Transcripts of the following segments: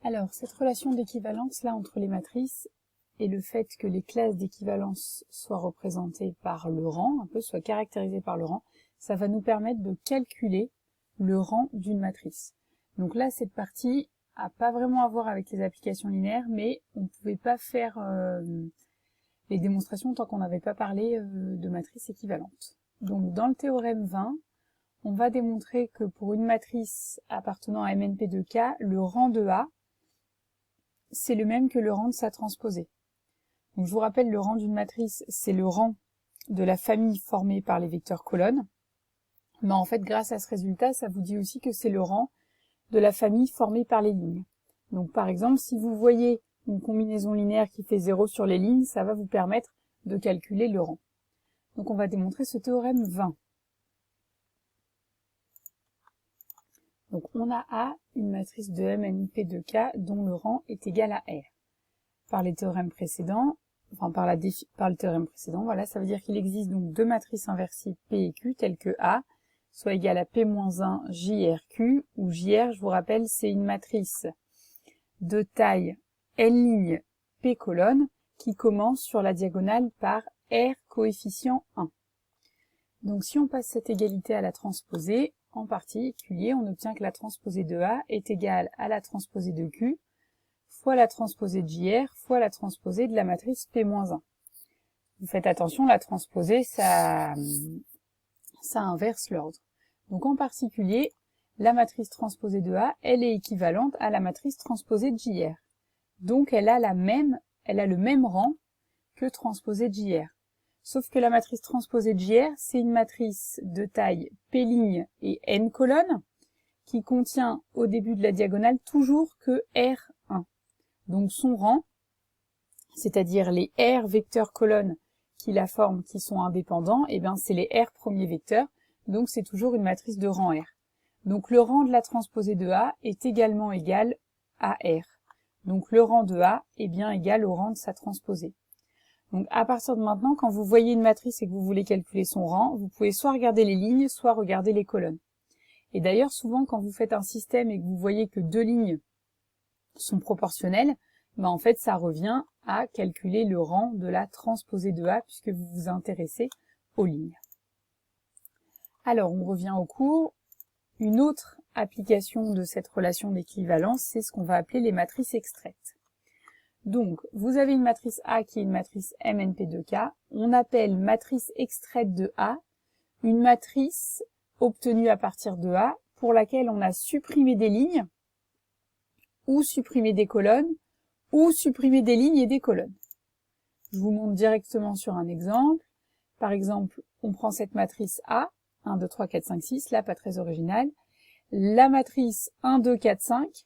Alors, cette relation d'équivalence là entre les matrices et le fait que les classes d'équivalence soient représentées par le rang, un peu soient caractérisées par le rang, ça va nous permettre de calculer le rang d'une matrice. Donc là, cette partie a pas vraiment à voir avec les applications linéaires, mais on ne pouvait pas faire les démonstrations tant qu'on n'avait pas parlé de matrices équivalentes. Donc dans le théorème 20, on va démontrer que pour une matrice appartenant à MNP de K, le rang de A, c'est le même que le rang de sa transposée. Donc je vous rappelle, le rang d'une matrice, c'est le rang de la famille formée par les vecteurs colonnes. Mais en fait, grâce à ce résultat, ça vous dit aussi que c'est le rang de la famille formée par les lignes. Donc par exemple, si vous voyez une combinaison linéaire qui fait 0 sur les lignes, ça va vous permettre de calculer le rang. Donc on va démontrer ce théorème 20. Donc on a A, une matrice de MNP de K dont le rang est égal à R. Par les théorèmes précédents, enfin par le théorème précédent, voilà, ça veut dire qu'il existe donc deux matrices inversibles P et Q telles que A soit égal à P-1 JRQ, où JR, je vous rappelle, c'est une matrice de taille N' P colonne qui commence sur la diagonale par R coefficient 1. Donc si on passe cette égalité à la transposée, en particulier, on obtient que la transposée de A est égale à la transposée de Q fois la transposée de JR fois la transposée de la matrice P-1. Vous faites attention, la transposée, ça inverse l'ordre. Donc en particulier, la matrice transposée de A, elle est équivalente à la matrice transposée de JR. Donc elle a le même rang que transposée de JR. Sauf que la matrice transposée de JR, c'est une matrice de taille P' et N colonnes, qui contient au début de la diagonale toujours que R1. Donc son rang, c'est-à-dire les R vecteurs colonnes qui la forment, qui sont indépendants, et bien c'est les R premiers vecteurs, donc c'est toujours une matrice de rang R. Donc le rang de la transposée de A est également égal à R. Donc le rang de A est bien égal au rang de sa transposée. Donc à partir de maintenant, quand vous voyez une matrice et que vous voulez calculer son rang, vous pouvez soit regarder les lignes, soit regarder les colonnes. Et d'ailleurs, souvent quand vous faites un système et que vous voyez que deux lignes sont proportionnelles, en fait ça revient à calculer le rang de la transposée de A puisque vous vous intéressez aux lignes. Alors on revient au cours. Une autre application de cette relation d'équivalence, c'est ce qu'on va appeler les matrices extraites. Donc, vous avez une matrice A qui est une matrice MNP de K. On appelle matrice extraite de A une matrice obtenue à partir de A pour laquelle on a supprimé des lignes, ou supprimé des colonnes, ou supprimé des lignes et des colonnes. Je vous montre directement sur un exemple. Par exemple, on prend cette matrice A, 1, 2, 3, 4, 5, 6, là, pas très original. La matrice 1, 2, 4, 5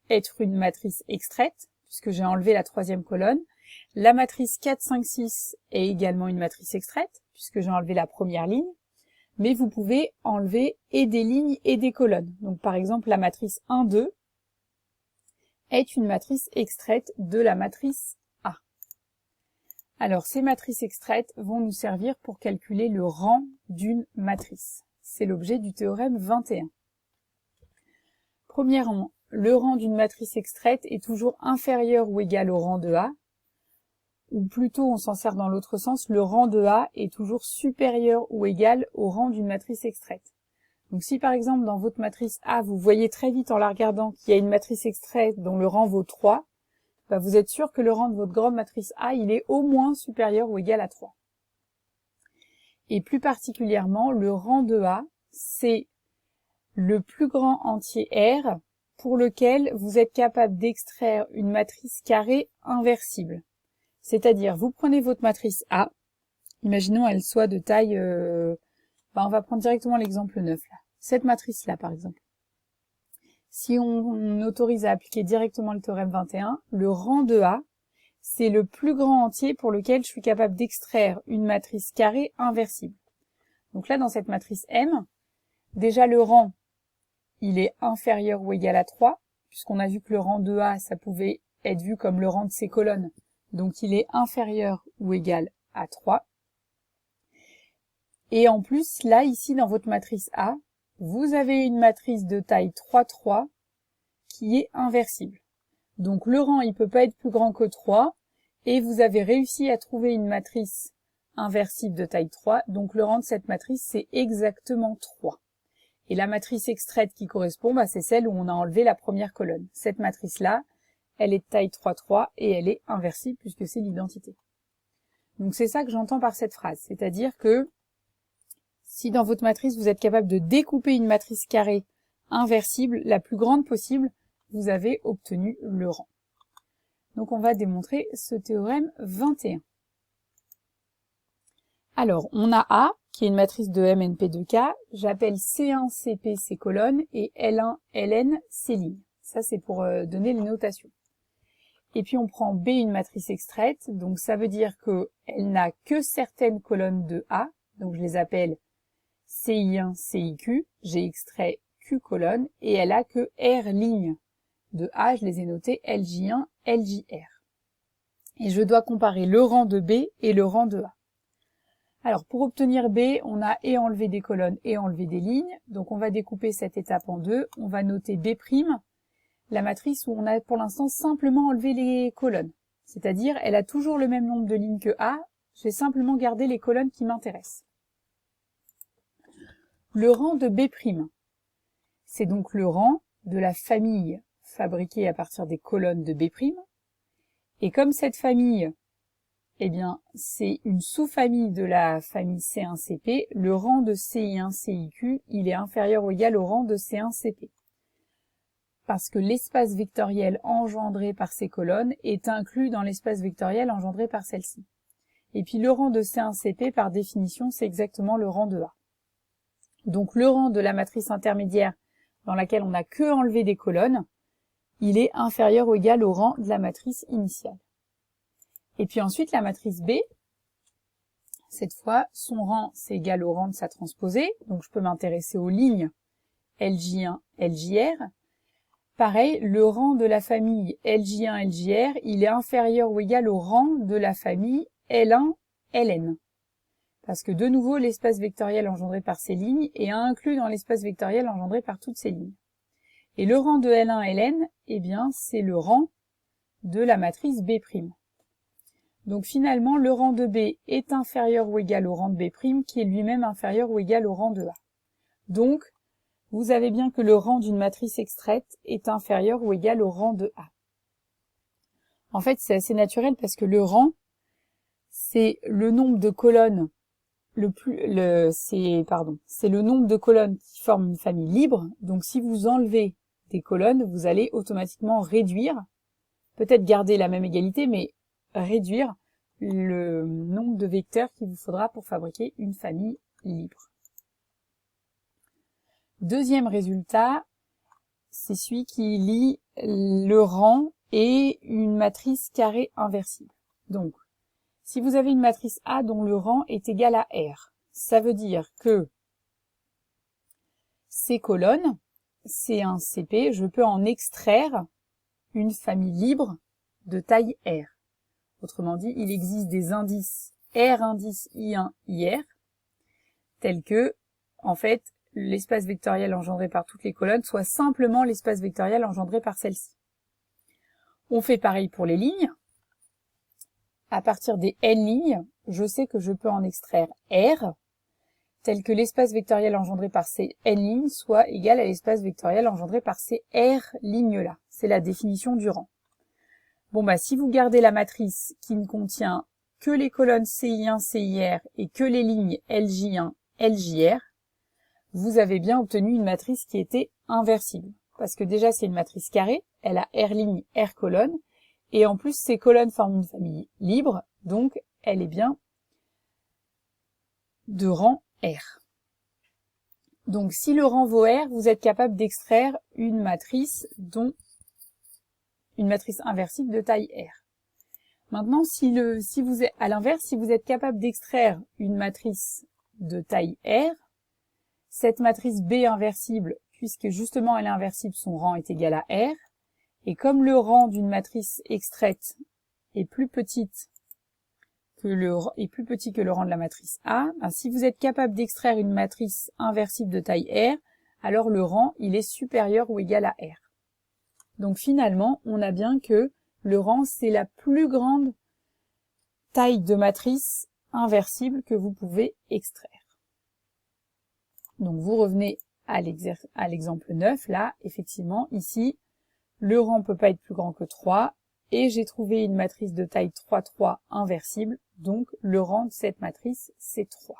est une matrice extraite, puisque j'ai enlevé la troisième colonne. La matrice 4, 5, 6 est également une matrice extraite, puisque j'ai enlevé la première ligne. Mais vous pouvez enlever et des lignes et des colonnes. Donc par exemple, la matrice 1, 2 est une matrice extraite de la matrice A. Alors ces matrices extraites vont nous servir pour calculer le rang d'une matrice. C'est l'objet du théorème 21. Premièrement, le rang d'une matrice extraite est toujours inférieur ou égal au rang de A, ou plutôt on s'en sert dans l'autre sens, le rang de A est toujours supérieur ou égal au rang d'une matrice extraite. Donc si par exemple dans votre matrice A, vous voyez très vite en la regardant qu'il y a une matrice extraite dont le rang vaut 3, vous êtes sûr que le rang de votre grande matrice A, il est au moins supérieur ou égal à 3. Et plus particulièrement, le rang de A, c'est le plus grand entier R pour lequel vous êtes capable d'extraire une matrice carrée inversible. C'est-à-dire, vous prenez votre matrice A, imaginons elle soit de taille, on va prendre directement l'exemple 9 là. Cette matrice-là par exemple. Si on autorise à appliquer directement le théorème 21, le rang de A, c'est le plus grand entier pour lequel je suis capable d'extraire une matrice carrée inversible. Donc là, dans cette matrice M, déjà le rang, il est inférieur ou égal à 3, puisqu'on a vu que le rang de A, ça pouvait être vu comme le rang de ses colonnes. Donc il est inférieur ou égal à 3. Et en plus, là, ici, dans votre matrice A, vous avez une matrice de taille 3, 3 qui est inversible. Donc le rang, il peut pas être plus grand que 3, et vous avez réussi à trouver une matrice inversible de taille 3, donc le rang de cette matrice, c'est exactement 3. Et la matrice extraite qui correspond, c'est celle où on a enlevé la première colonne. Cette matrice-là, elle est de taille 3,3 et elle est inversible puisque c'est l'identité. Donc c'est ça que j'entends par cette phrase, c'est-à-dire que si dans votre matrice, vous êtes capable de découper une matrice carrée inversible, la plus grande possible, vous avez obtenu le rang. Donc on va démontrer ce théorème 21. Alors, on a A, qui est une matrice de MNP de K, j'appelle C1, CP ces colonnes, et L1, Ln ces lignes. Ça, c'est pour donner les notations. Et puis on prend B, une matrice extraite, donc ça veut dire qu'elle n'a que certaines colonnes de A, donc je les appelle CI1, CIQ, j'ai extrait Q colonnes, et elle a que R lignes de A, je les ai notées LJ1, LJR. Et je dois comparer le rang de B et le rang de A. Alors, pour obtenir B, on a et enlevé des colonnes et enlevé des lignes. Donc, on va découper cette étape en deux. On va noter B', la matrice où on a pour l'instant simplement enlevé les colonnes. C'est-à-dire, elle a toujours le même nombre de lignes que A. J'ai simplement gardé les colonnes qui m'intéressent. Le rang de B', c'est donc le rang de la famille fabriquée à partir des colonnes de B'. Et comme cette famille, eh bien, c'est une sous-famille de la famille C1CP, le rang de CI1CIQ, il est inférieur ou égal au rang de C1CP. Parce que l'espace vectoriel engendré par ces colonnes est inclus dans l'espace vectoriel engendré par celle-ci. Et puis le rang de C1CP, par définition, c'est exactement le rang de A. Donc le rang de la matrice intermédiaire dans laquelle on n'a que enlevé des colonnes, il est inférieur ou égal au rang de la matrice initiale. Et puis ensuite, la matrice B, cette fois, son rang, c'est égal au rang de sa transposée. Donc, je peux m'intéresser aux lignes LJ1, LJR. Pareil, le rang de la famille LJ1, LJR, il est inférieur ou égal au rang de la famille L1, Ln. Parce que, de nouveau, l'espace vectoriel engendré par ces lignes est inclus dans l'espace vectoriel engendré par toutes ces lignes. Et le rang de L1, Ln, eh bien, c'est le rang de la matrice B'. Donc finalement, le rang de B est inférieur ou égal au rang de B', qui est lui-même inférieur ou égal au rang de A. Donc, vous avez bien que le rang d'une matrice extraite est inférieur ou égal au rang de A. En fait, c'est assez naturel parce que le rang, c'est le nombre de colonnes c'est le nombre de colonnes qui forment une famille libre. Donc si vous enlevez des colonnes, vous allez automatiquement réduire, peut-être garder la même égalité, mais réduire le nombre de vecteurs qu'il vous faudra pour fabriquer une famille libre. Deuxième résultat, c'est celui qui lie le rang et une matrice carrée inversible. Donc, si vous avez une matrice A dont le rang est égal à R, ça veut dire que ces colonnes, C1, CP, je peux en extraire une famille libre de taille R. Autrement dit, il existe des indices R indice I1, IR, tels que, en fait, l'espace vectoriel engendré par toutes les colonnes soit simplement l'espace vectoriel engendré par celle-ci. On fait pareil pour les lignes. À partir des n lignes, je sais que je peux en extraire R, tel que l'espace vectoriel engendré par ces n lignes soit égal à l'espace vectoriel engendré par ces R lignes-là. C'est la définition du rang. Bon, si vous gardez la matrice qui ne contient que les colonnes CI1, CIR et que les lignes LJ1, LJR, vous avez bien obtenu une matrice qui était inversible. Parce que déjà, c'est une matrice carrée, elle a R lignes, R colonnes, et en plus, ces colonnes forment une famille libre, donc elle est bien de rang R. Donc si le rang vaut R, vous êtes capable d'extraire une matrice inversible de taille R. Maintenant, à l'inverse, si vous êtes capable d'extraire une matrice de taille R, cette matrice B inversible, puisque justement elle est inversible, son rang est égal à R, et comme le rang d'une matrice extraite est plus petit que le rang de la matrice A, si vous êtes capable d'extraire une matrice inversible de taille R, alors le rang, il est supérieur ou égal à R. Donc finalement, on a bien que le rang, c'est la plus grande taille de matrice inversible que vous pouvez extraire. Donc vous revenez à l'exemple 9, là, effectivement, ici, le rang ne peut pas être plus grand que 3, et j'ai trouvé une matrice de taille 3, 3 inversible, donc le rang de cette matrice, c'est 3.